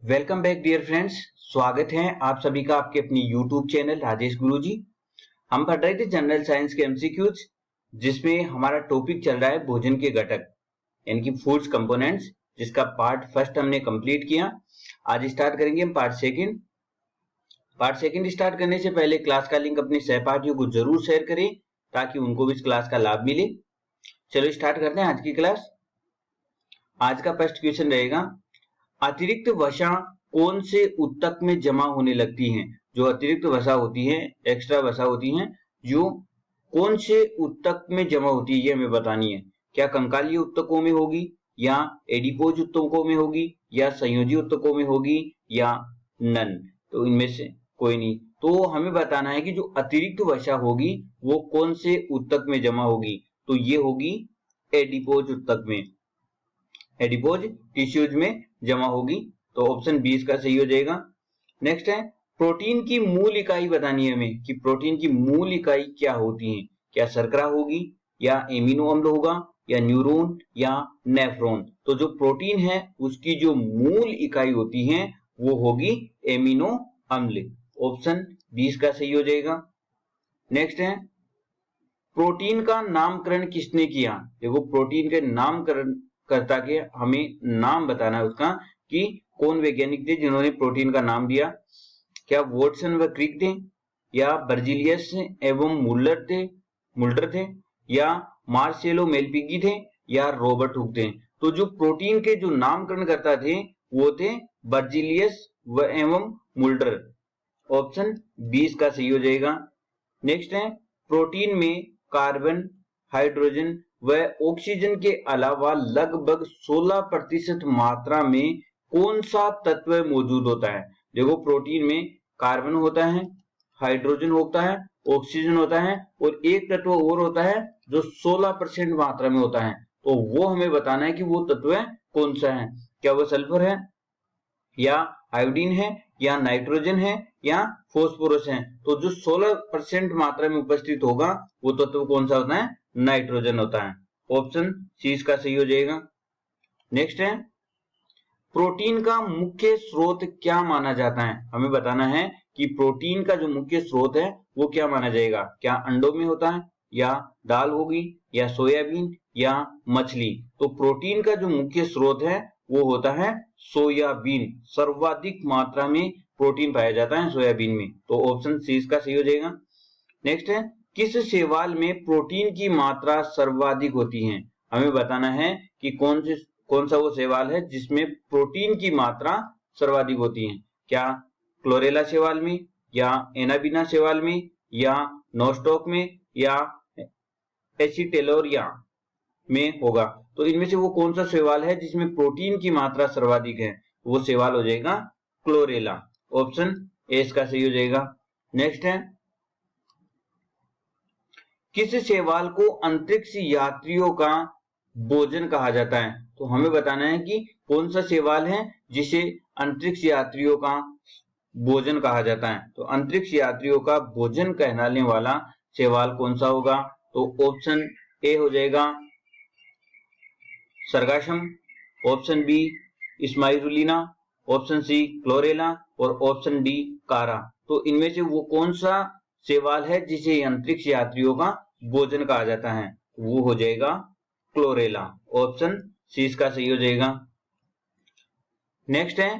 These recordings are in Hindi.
Welcome back dear friends. स्वागत है आप सभी का आपके अपनी यूट्यूब चैनल राजेश गुरुजी। हम पढ़ रहे थे जनरल साइंस के एमसीक्यूज, जिसमें हमारा टॉपिक चल रहा है भोजन के घटक यानी कि फूड्स कंपोनेंट्स, जिसका पार्ट फर्स्ट हमने कंप्लीट किया। आज स्टार्ट करेंगे हम part second. Part second start करने से पहले क्लास का लिंक अपने सहपाठियों को जरूर शेयर करें ताकि उनको भी इस क्लास का लाभ मिले। चलो स्टार्ट करते हैं आज की क्लास। आज का फर्स्ट क्वेश्चन रहेगा, अतिरिक्त वसा कौन से ऊतक में जमा होने लगती हैं? जो अतिरिक्त वसा होती है, एक्स्ट्रा वसा होती हैं, जो कौन से ऊतक में जमा होती है ये हमें बतानी है। क्या कंकालीय ऊतकों में होगी, या एडिपोज ऊतकों में होगी, या संयोजी ऊतकों में होगी, या नन? तो इनमें से कोई नहीं। तो हमें बताना है कि जो अतिरिक्त वसा होगी वो कौन से ऊतक में जमा होगी। तो ये होगी एडिपोज ऊतक में, एडिपोज टिश्यूज में जमा होगी। तो ऑप्शन 20 का सही हो जाएगा। नेक्स्ट है, प्रोटीन की मूल इकाई बतानी है हमें कि प्रोटीन की मूल इकाई क्या होती है। क्या शर्करा होगी, या एमिनो अम्ल होगा, या न्यूरॉन, या नेफ्रॉन? तो जो प्रोटीन है उसकी जो मूल इकाई होती है वो होगी एमिनो अम्ल। ऑप्शन 20 का सही हो जाएगा। नेक्स्ट है, प्रोटीन का नामकरण किसने किया? देखो प्रोटीन के नामकरण करता के हमें नाम बताना है उसका कि कौन वैज्ञानिक थे जिन्होंने प्रोटीन का नाम दिया। क्या वॉटसन व क्रिक थे, या बर्जीलियस एवं मुल्टर थे, या मार्सेलो मेलपिगी थे, या रॉबर्ट हुक थे? तो जो प्रोटीन के जो नामकरण करता थे वो थे बर्जीलियस व एवं मुल्टर। ऑप्शन 20 का सही हो जाएगा। नेक्स्ट है, प्रोटीन में कार्बन, हाइड्रोजन व ऑक्सीजन के अलावा लगभग 16% मात्रा में कौन सा तत्व मौजूद होता है? देखो प्रोटीन में कार्बन होता है, हाइड्रोजन होता है, ऑक्सीजन होता है, और एक तत्व और होता है जो 16% मात्रा में होता है। तो वो हमें बताना है कि वो तत्व कौन सा है। क्या वो सल्फर है, या आयोडीन है, या नाइट्रोजन है, या फॉस्फोरस है? तो जो 16% मात्रा में उपस्थित होगा वो तत्व कौन सा होता है? नाइट्रोजन होता है। ऑप्शन सी इसका सही हो जाएगा। नेक्स्ट है, प्रोटीन का मुख्य स्रोत क्या माना जाता है? हमें बताना है कि प्रोटीन का जो मुख्य स्रोत है वो क्या माना जाएगा। क्या अंडों में होता है, या दाल होगी, या सोयाबीन, या मछली? तो प्रोटीन का जो मुख्य स्रोत है वो होता है सोयाबीन। सर्वाधिक मात्रा में प्रोटीन पाया जाता है सोयाबीन में। तो ऑप्शन सी इसका सही हो जाएगा। नेक्स्ट है, किस शैवाल में प्रोटीन की मात्रा सर्वाधिक होती है? हमें बताना है कि कौन सा वो शैवाल है जिसमें प्रोटीन की मात्रा सर्वाधिक होती है। क्या क्लोरेला शैवाल में, या एनाबिना शैवाल में, या नोस्टॉक में, या एसिटेलोरिया में होगा? तो इनमें से वो कौन सा शैवाल है जिसमें प्रोटीन की मात्रा सर्वाधिक है? वो शैवाल हो जाएगा क्लोरेला। ऑप्शन ए इसका सही हो जाएगा। नेक्स्ट है, किस शैवाल को अंतरिक्ष यात्रियों का भोजन कहा जाता है? तो हमें बताना है कि कौन सा शैवाल है जिसे अंतरिक्ष यात्रियों का भोजन कहा जाता है। तो अंतरिक्ष यात्रियों का भोजन कहलाने वाला शैवाल कौन सा होगा? तो ऑप्शन ए हो जाएगा sargassum, option B spirulina, option C chlorella, और ऑप्शन डी कारा। तो इनमें से वो कौन सा शैवाल है जिसे अंतरिक्ष यात्रियों का भोजन कहा जाता है? वो हो जाएगा क्लोरेला। ऑप्शन सी इसका सही हो जाएगा। नेक्स्ट है,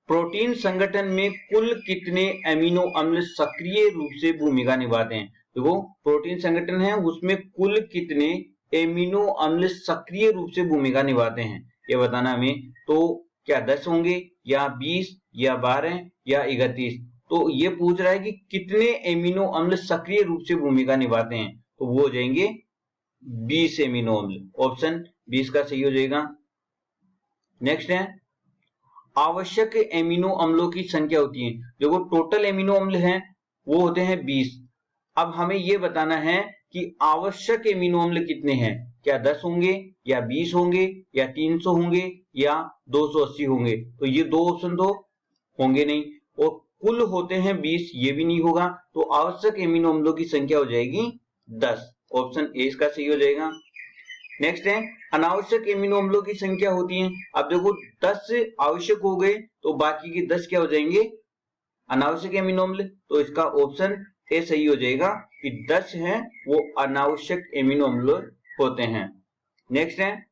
प्रोटीन संगठन में कुल कितने अमीनो अम्ल सक्रिय रूप से भूमिका निभाते हैं? देखो प्रोटीन संगठन है उसमें कुल कितने एमिनो अम्ल सक्रिय रूप से भूमिका निभाते हैं ये बताना हमें। तो क्या 10 होंगे, या 20, या 12, या 31? तो ये पूछ रहा है कि कितने एमिनो अम्ल सक्रिय रूप से भूमिका निभाते हैं। तो वो हो जाएंगे 20 एमिनो अम्ल। ऑप्शन 20 का सही हो जाएगा। नेक्स्ट है, आवश्यक एमिनो अम्लों की संख्या होती है। देखो टोटल एमिनो अम्ल हैं वो होते हैं 20। अब हमें ये बताना है कि आवश्यक एमिनो अम्ल कितने हैं। क्या 10 होंगे, या 20 होंगे, या 300 होंगे, या 280 होंगे? तो ये दो ऑप्शन तो होंगे नहीं, और कुल होते हैं 20 ये भी नहीं होगा। तो आवश्यक एमिनो अम्लों की संख्या हो जाएगी 10। ऑप्शन ए इसका सही हो जाएगा। नेक्स्ट है अनावश्यक एमिनो अम्लों की संख्या होती है। अब देखो 10 आवश्यक हो गए तो बाकी के 10 क्या हो जाएंगे, अनावश्यक एमिनो अम्ल। तो इसका ऑप्शन ए सही हो जाएगा कि 10 हैं वो अनावश्यक एमिनो अम्ल होते हैं। नेक्स्ट है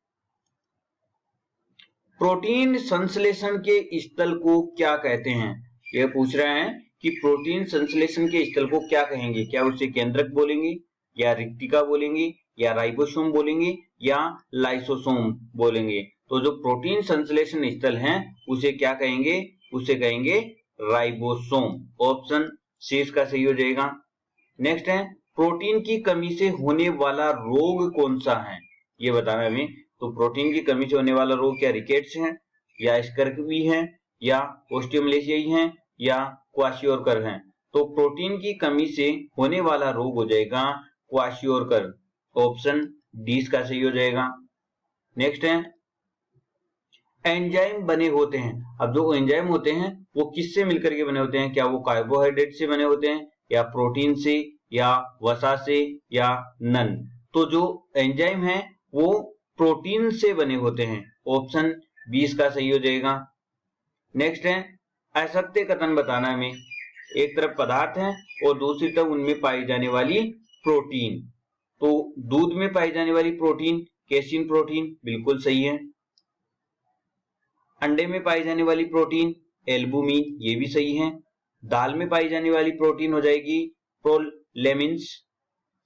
प्रोटीन संश्लेषण के स्थल को क्या कहते हैं। यह पूछ रहा है कि प्रोटीन संश्लेषण के स्थल को क्या कहेंगे, क्या उसे केंद्रक बोलेंगे या रिक्तिका बोलेंगे या राइबोसोम बोलेंगे या लाइसोसोम बोलेंगे। तो जो प्रोटीन संश्लेषण स्थल है उसे क्या कहेंगे, उसे कहेंगे राइबोसोम। ऑप्शन सी इसका सही हो जाएगा। नेक्स्ट है प्रोटीन की कमी से होने वाला रोग कौन सा है, ये बताना है हमें। तो प्रोटीन की कमी से होने वाला रोग क्या रिकेट्स है या स्कर्वी है या ओस्टियोमलेशिया है या क्वाशियोरकर है। तो प्रोटीन की कमी से होने वाला रोग हो जाएगा क्वाशियोरकर। ऑप्शन डी इसका सही हो जाएगा। नेक्स्ट है एंजाइम बने होते हैं। अब जो एंजाइम होते हैं वो किससे मिलकर के बने होते हैं, क्या वो कार्बोहाइड्रेट से बने होते हैं या प्रोटीन से या वसा से या नन। तो जो एंजाइम है वो प्रोटीन से बने होते हैं। ऑप्शन 20 का सही हो जाएगा। नेक्स्ट है असत्य कथन बताना हमें। एक तरफ पदार्थ है और दूसरी तरफ उनमें पाई जाने वाली प्रोटीन। तो दूध में पाई जाने वाली प्रोटीन केसिन प्रोटीन बिल्कुल सही है। अंडे में पाई जाने वाली प्रोटीन एल्बुमिन, ये भी सही है। दाल में पाई जाने वाली प्रोटीन हो जाएगी प्रोलेमिन्स,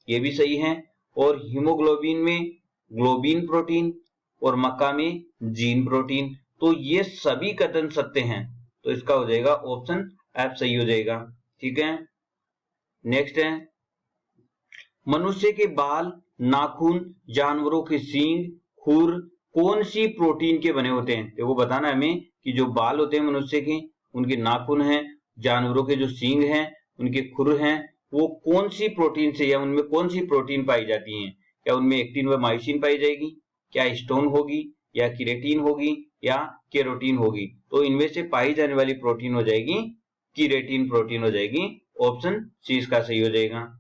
ये भी सही है। और हीमोग्लोबिन में ग्लोबिन प्रोटीन और मक्का में जीन प्रोटीन। तो ये सभी कथन सत्य हैं। तो इसका हो जाएगा ऑप्शन एफ सही हो जाएगा। ठीक है। नेक्स्ट है मनुष्य के बाल, नाखून, जानवरों के सींग, खुर कौन सी प्रोटीन के बने होते हैं। देखो बताना है हमें कि जो बाल होते हैं मनुष्य के, उनके नाखून हैं, जानवरों के जो सींग हैं, उनके खुर हैं, वो कौन सी प्रोटीन से या उनमें कौन सी प्रोटीन पाई जाती है। क्या उनमें एक्टिन व मायोसिन पाई जाएगी, क्या हिस्टोन होगी या किरेटिन होगी या केरोटीन होगी। तो इनमें से पाई जाने वाली प्रोटीन हो जाएगी किरेटिन प्रोटीन हो जाएगी। ऑप्शन सी इसका सही हो जाएगा।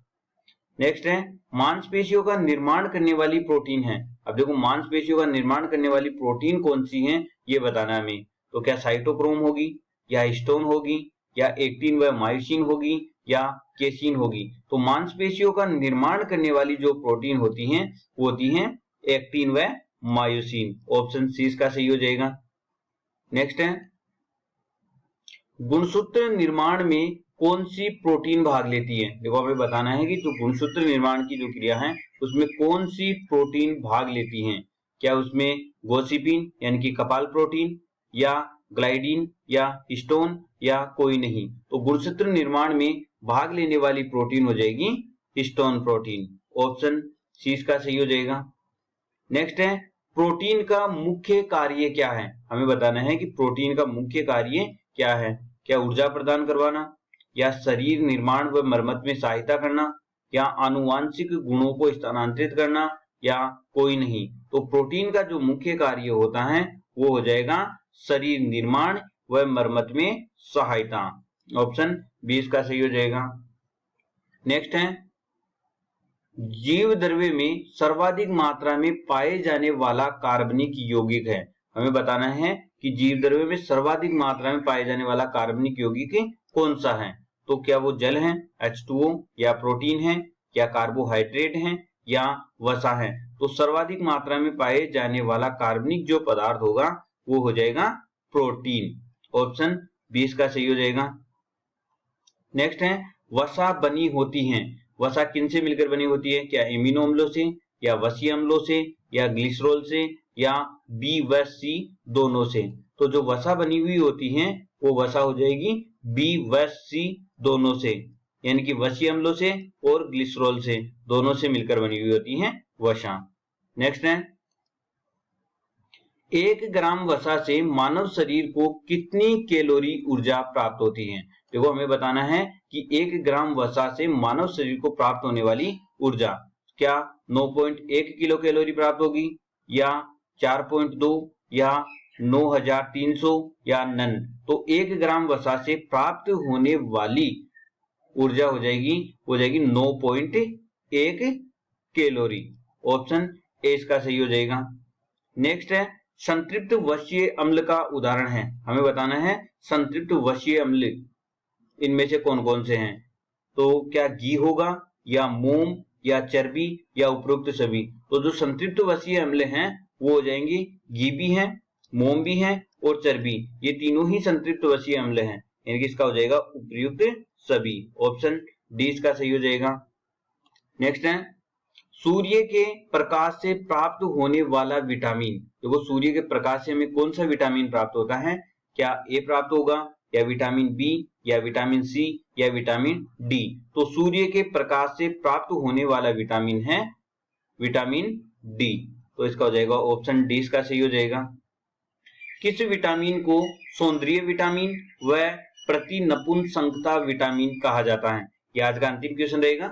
नेक्स्ट है मांसपेशियों का निर्माण करने वाली प्रोटीन है। अब देखो मांसपेशियों का निर्माण करने वाली प्रोटीन कौन सी है ये बताना है हमें। तो क्या साइटोक्रोम होगी या हिस्टोन होगी या एक्टिन व मायोसिन होगी या केसिन होगी। तो मांसपेशियों का निर्माण करने वाली जो प्रोटीन होती हैं वो होती हैं एक्टिन व मायोसिन। ऑप्शन सी इसका सही हो जाएगा। नेक्स्ट है गुणसूत्र निर्माण में कौन सी प्रोटीन भाग लेती है। देखो हमें बताना है कि जो गुणसूत्र निर्माण की जो क्रिया है उसमें कौन सी प्रोटीन भाग लेती हैं। क्या उसमें गोसिपिन यानी कि कपाल प्रोटीन या ग्लाइडिन या हिस्टोन या कोई नहीं। तो गुणसूत्र निर्माण में भाग लेने वाली प्रोटीन हो जाएगी हिस्टोन प्रोटीन। ऑप्शन सी इसका सही हो जाएगा। नेक्स्ट है प्रोटीन का मुख्य कार्य क्या है। हमें बताना है कि प्रोटीन का मुख्य कार्य क्या है। क्या ऊर्जा प्रदान करवाना या शरीर निर्माण व मरम्मत में सहायता करना या आनुवांशिक गुणों को स्थानांतरित करना या कोई नहीं। तो प्रोटीन का जो मुख्य कार्य होता है वो हो जाएगा शरीर निर्माण व मरम्मत में सहायता। ऑप्शन 20 का सही हो जाएगा। नेक्स्ट है जीव द्रव्य में सर्वाधिक मात्रा में पाए जाने वाला कार्बनिक यौगिक है। हमें बताना है कि जीव द्रव्य में सर्वाधिक मात्रा में पाए जाने वाला कार्बनिक यौगिक कौन सा है। तो क्या वो जल है H2O या प्रोटीन है या कार्बोहाइड्रेट है या वसा है। तो सर्वाधिक मात्रा में पाए जाने वाला कार्बनिक जो पदार्थ होगा वो हो जाएगा प्रोटीन। ऑप्शन 20 का सही हो जाएगा। नेक्स्ट है वसा बनी होती है। वसा किनसे मिलकर बनी होती है, क्या एमिनो अम्लों से या वसीय अम्लों से या ग्लिसरॉल से या बी व सी दोनों से। तो जो वसा बनी हुई होती है वो वसा हो जाएगी बी व सी दोनों से, यानी कि वसीय अम्लों से और ग्लिसरॉल से दोनों से मिलकर बनी हुई होती है वसा। नेक्स्ट है 1 ग्राम वसा से मानव शरीर को कितनी कैलोरी ऊर्जा प्राप्त होती है। देखो हमें बताना है कि 1 ग्राम वसा से मानव शरीर को प्राप्त होने वाली ऊर्जा क्या 9.1 किलो कैलोरी प्राप्त होगी या 4.2 या 9300 या नन। तो 1 ग्राम वसा से प्राप्त होने वाली ऊर्जा हो जाएगी 9.1 कैलोरी। ऑप्शन ए इसका सही हो जाएगा। नेक्स्ट है संतृप्त वशीय अम्ल का उदाहरण है, हमें बताना है संतृप्त वशीय अम्ल इनमें से कौन कौन से हैं। तो क्या घी होगा या मोम या चर्बी या उपरोक्त सभी। तो जो संतृप्त वशीय अम्ल हैं वो हो जाएंगे घी भी है, मोम भी है और चर्बी, ये तीनों ही संतृप्त वशीय अम्ल हैं, यानी कि इसका हो जाएगा उपयुक्त सभी। ऑप्शन डी इसका सही हो जाएगा। नेक्स्ट है सूर्य के प्रकाश से प्राप्त होने वाला विटामिन। देखो सूर्य के प्रकाश से हमें कौन सा विटामिन प्राप्त होता है, क्या ए प्राप्त होगा या विटामिन बी या विटामिन सी या विटामिन डी। तो सूर्य के प्रकाश से प्राप्त होने वाला विटामिन है विटामिन डी, तो इसका हो जाएगा ऑप्शन डी इसका सही हो जाएगा। किस विटामिन को सौंदर्य विटामिन व प्रतिनपुंसकता विटामिन कहा जाता है, यह आज का अंतिम क्वेश्चन रहेगा।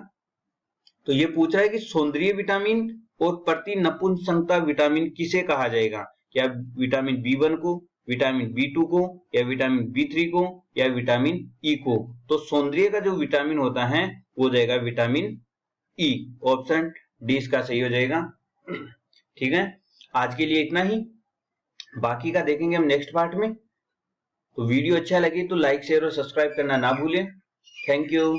तो ये पूछ रहा है कि सौंदर्य विटामिन और प्रतिनपुंसकता विटामिन किसे कहा जाएगा, क्या विटामिन बी1 को, विटामिन बी2 को या विटामिन बी3 को या विटामिन ई को। तो सौंदर्य का जो विटामिन होता है वो जाएगा विटामिन ई, ऑप्शन डी इसका सही हो जाएगा। ठीक है, आज के लिए इतना ही, बाकी का देखेंगे हम नेक्स्ट पार्ट में। तो वीडियो अच्छा लगे तो लाइक शेयर और सब्सक्राइब करना ना भूलें। Thank you.